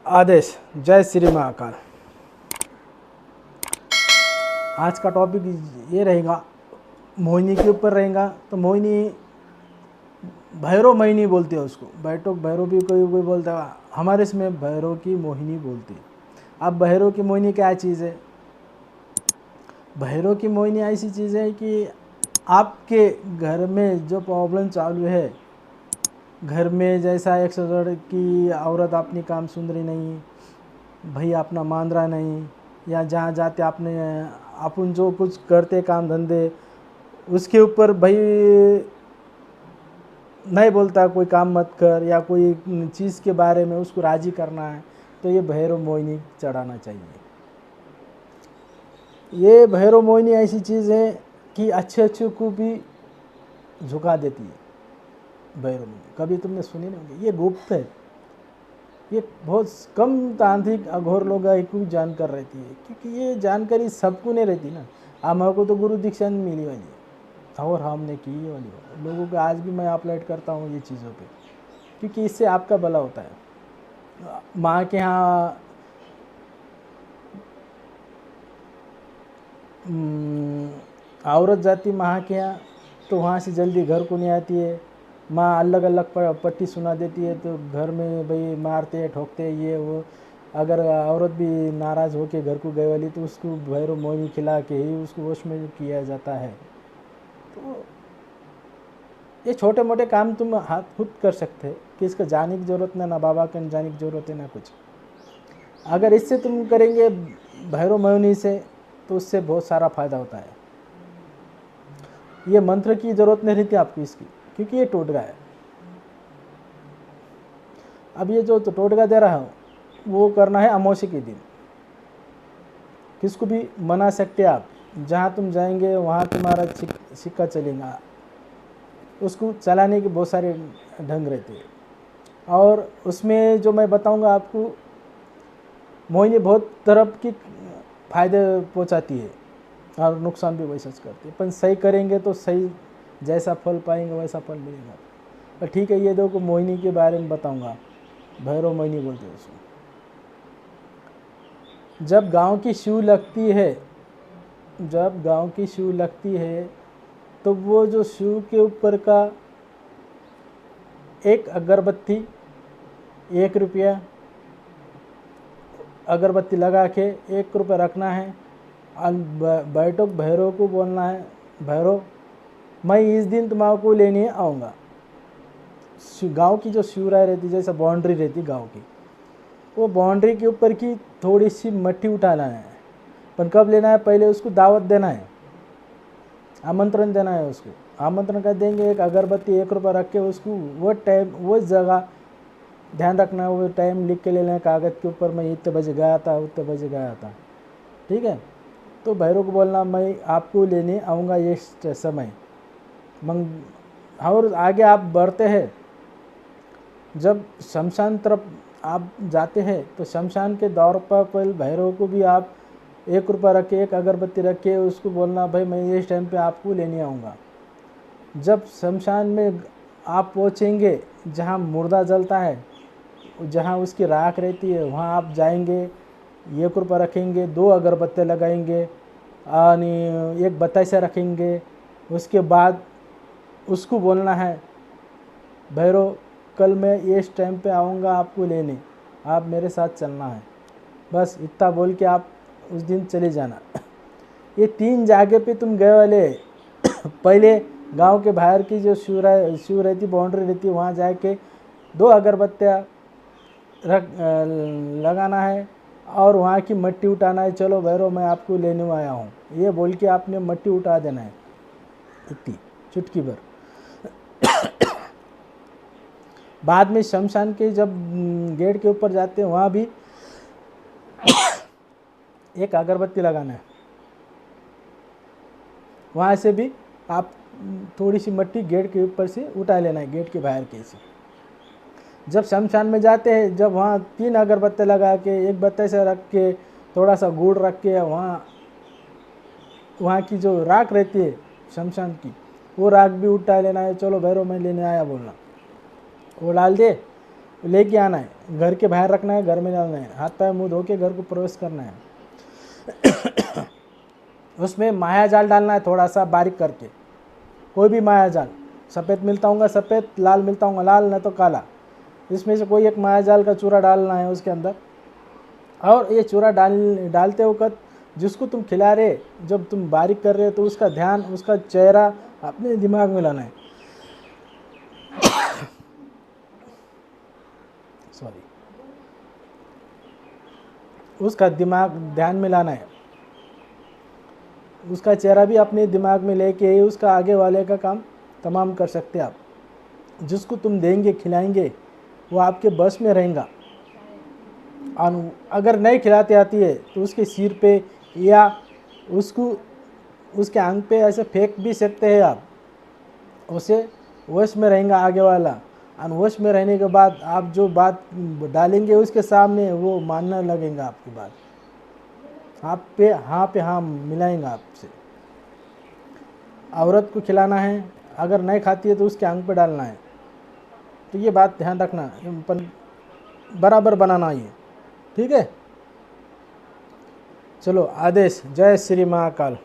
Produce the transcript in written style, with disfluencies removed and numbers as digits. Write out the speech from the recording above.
आदेश। जय श्री महाकाल। आज का टॉपिक ये रहेगा, मोहिनी के ऊपर रहेगा। तो मोहिनी भैरव मोहिनी बोलते हैं उसको, बैठो भैरव भी कोई कोई बोलता है, हमारे इसमें भैरव की मोहिनी बोलते हैं। अब भैरव की मोहिनी क्या चीज़ है? भैरव की मोहिनी ऐसी चीज़ है कि आपके घर में जो प्रॉब्लम चालू है, घर में जैसा एक सजड़ की औरत अपनी काम सुन रही नहीं, भाई अपना मान रहा नहीं, या जहाँ जाते आपने अपन जो कुछ करते काम धंधे उसके ऊपर भाई नहीं बोलता कोई काम मत कर, या कोई चीज़ के बारे में उसको राज़ी करना है, तो ये भैरव मोहिनी चढ़ाना चाहिए। ये भैरव मोहिनी ऐसी चीज़ है कि अच्छे अच्छे को भी झुका देती है। भैरव मोहिनी कभी तुमने सुनी नहीं होगी, ये गुप्त है, ये बहुत कम तांत्रिक अघोर लोग को जानकर रहती है, क्योंकि ये जानकारी सबको नहीं रहती ना। हमको तो गुरु दीक्षा मिली वाली है और हमने की वाली लोगों को आज भी मैं अपलाइट करता हूँ ये चीज़ों पे, क्योंकि इससे आपका भला होता है। माँ के यहाँ औरत जाती माँ के यहाँ, तो वहाँ से जल्दी घर को नहीं आती है। माँ अलग अलग पट्टी सुना देती है, तो घर में भाई मारते हैं ठोकते हैं ये वो। अगर औरत भी नाराज़ होकर घर को गए वाली, तो उसको भैरव मोहिनी खिला के ही उसको वश में किया जाता है। तो ये छोटे मोटे काम तुम हाथ खुद कर सकते हैं, कि इसका जाने की ज़रूरत ना बाबा का जाने की ज़रूरत है ना कुछ। अगर इससे तुम करेंगे भैरव मोहिनी से, तो उससे बहुत सारा फ़ायदा होता है। ये मंत्र की ज़रूरत नहीं रहती आपको इसकी, क्योंकि ये टोटका है। अब ये जो टोटका दे रहा हूँ वो करना है अमावस्या के दिन। किसको भी मना सकते आप, जहाँ तुम जाएंगे वहाँ तुम्हारा सिक्का चलेगा। उसको चलाने के बहुत सारे ढंग रहते हैं, और उसमें जो मैं बताऊंगा आपको, मोहिनी बहुत तरफ की फ़ायदे पहुंचाती है और नुकसान भी वैसा करती है। पर सही करेंगे तो सही जैसा फल पाएंगे वैसा फल मिलेगा। पर ठीक है, ये देखो मोहिनी के बारे में बताऊंगा। भैरव मोहिनी बोलते हैं उसको। जब गांव की शिव लगती है, जब गांव की शिव लगती है, तो वो जो शिव के ऊपर का एक अगरबत्ती, 1 रुपया अगरबत्ती लगा के 1 रुपया रखना है, और बैठो भैरव को बोलना है, भैरव मैं इस दिन तुम्हारे को लेने आऊँगा। गांव की जो शिवराय रहती, जैसा बाउंड्री रहती गांव की, वो बाउंड्री के ऊपर की थोड़ी सी मट्टी उठाना है। पर कब लेना है? पहले उसको दावत देना है, आमंत्रण देना है उसको। आमंत्रण कर देंगे, एक अगरबत्ती 1 रुपया रख के उसको वो टाइम वो जगह ध्यान रखना, वो टाइम लिख के ले लेना कागज़ के ऊपर, मैं इतने बजे गया था, उतने बजे गया था, ठीक है। तो भैरव को बोलना मैं आपको लेने आऊँगा ये समय। और आगे आप बढ़ते हैं, जब शमशान तरफ आप जाते हैं, तो शमशान के दौर पर भैरव को भी आप 1 रुपया रख के, एक अगरबत्ती रख के उसको बोलना, भाई मैं इस टाइम पे आपको लेने आऊँगा। जब शमशान में आप पहुँचेंगे, जहाँ मुर्दा जलता है, जहाँ उसकी राख रहती है, वहाँ आप जाएंगे, 1 रुपया रखेंगे, 2 अगरबत्ते लगाएंगे, एक बतासा रखेंगे। उसके बाद उसको बोलना है, भैरव कल मैं इस टाइम पे आऊँगा आपको लेने, आप मेरे साथ चलना है। बस इतना बोल के आप उस दिन चले जाना। ये 3 जगह पे तुम गए वाले। पहले गांव के बाहर की जो शिव रहती, बाउंड्री रहती, वहाँ जाके 2 अगरबत्तियाँ लगाना है, और वहाँ की मट्टी उठाना है। चलो भैरव मैं आपको लेने आया हूँ, ये बोल के आपने मट्टी उठा देना है, इतनी चुटकी भर। बाद में शमशान के जब गेट के ऊपर जाते हैं, वहाँ भी एक अगरबत्ती लगाना है। वहाँ से भी आप थोड़ी सी मट्टी गेट के ऊपर से उठा लेना है, गेट के बाहर के से। जब शमशान में जाते हैं, जब वहाँ 3 अगरबत्ते लगा के, एक बतासा रख के, थोड़ा सा गुड़ रख के, वहाँ की जो राख रहती है शमशान की, वो राख भी उठा लेना है। चलो भैरव मैं लेने आया बोलना, वो डाल दे। लेके आना है, घर के बाहर रखना है, घर में डालना है, हाथ पैर मुंह धो के घर को प्रवेश करना है। उसमें माया जाल डालना है थोड़ा सा बारीक करके, कोई भी माया जाल, सफ़ेद मिलता होगा सफ़ेद, लाल मिलता होगा लाल, न तो काला, इसमें से कोई एक माया जाल का चूरा डालना है उसके अंदर। और ये चूरा डालते वक्त जिसको तुम खिला रहे, जब तुम बारीक कर रहे हो, तो उसका ध्यान, उसका चेहरा अपने दिमाग में लाना है। सॉरी, उसका दिमाग ध्यान में लाना है, उसका चेहरा भी अपने दिमाग में लेके ही उसका आगे वाले का काम तमाम कर सकते आप। जिसको तुम देंगे खिलाएंगे वो आपके बस में रहेगा। और अगर नहीं खिलाते आती है तो उसके सिर पे या उसको उसके आंख पे ऐसे फेंक भी सकते हैं आप, उसे वश में रहेगा आगे वाला। और वश में रहने के बाद आप जो बात डालेंगे उसके सामने, वो मानने लगेगा आपकी बात, आप पे हाँ मिलाएंगा आपसे। औरत को खिलाना है, अगर नहीं खाती है तो उसके आंख पे डालना है। तो ये बात ध्यान रखना, बराबर बनाना ये, ठीक है। चलो आदेश। जय श्री महाकाल।